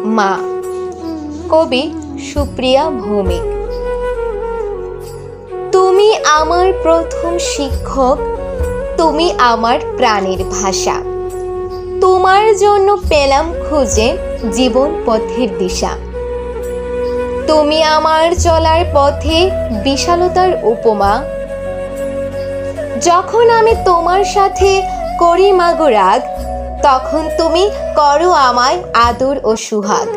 মা। কবি সুপ্রিয়া ভৌমিক। তুমি আমার প্রথম শিক্ষক, তুমি আমার প্রাণের ভাষা। তোমার জন্য পেলাম খুঁজে জীবন পথের দিশা। তুমি আমার চলার পথে বিশালতার উপমা। যখন আমি তোমার সাথে করি মাগো রাগ, তখন তুমি করো আমায় আদর ও সুহাগ।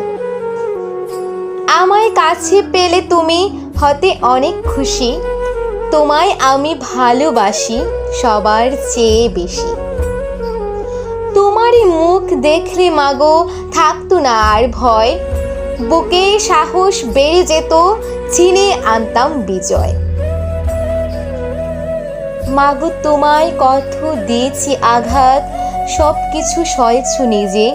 আমায় কাছে পেলে তুমি হতে অনেক খুশি। তোমায় আমি ভালোবাসি সবার চেয়ে বেশি। তোমারই মুখ দেখলে মাগো থাকতো না আর ভয়। বুকে সাহস বেড়ে যেত, ছিনিয়ে আনতাম বিজয়। মাগো তোমায় কত দিয়েছি আঘাত, সব কিছু সয়েছ নিজে।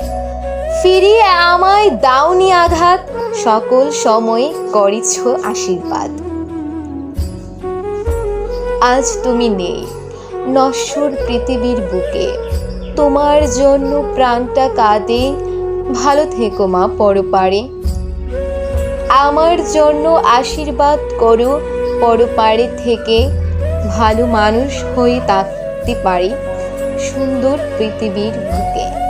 ফিরিয়ে আমায় দাওনি আঘাত, সকল সময় করেছ আশীর্বাদ। আজ তুমি নেই নশ্বর পৃথিবীর বুকে, তোমার জন্য প্রাণটা কাঁদে। ভালো থেকো মা পরপারে। আমার জন্য আশীর্বাদ করো পরপারে থেকে, ভালো মানুষ হয়ে থাকতে পারি সুন্দর পৃথিবীর বুকে।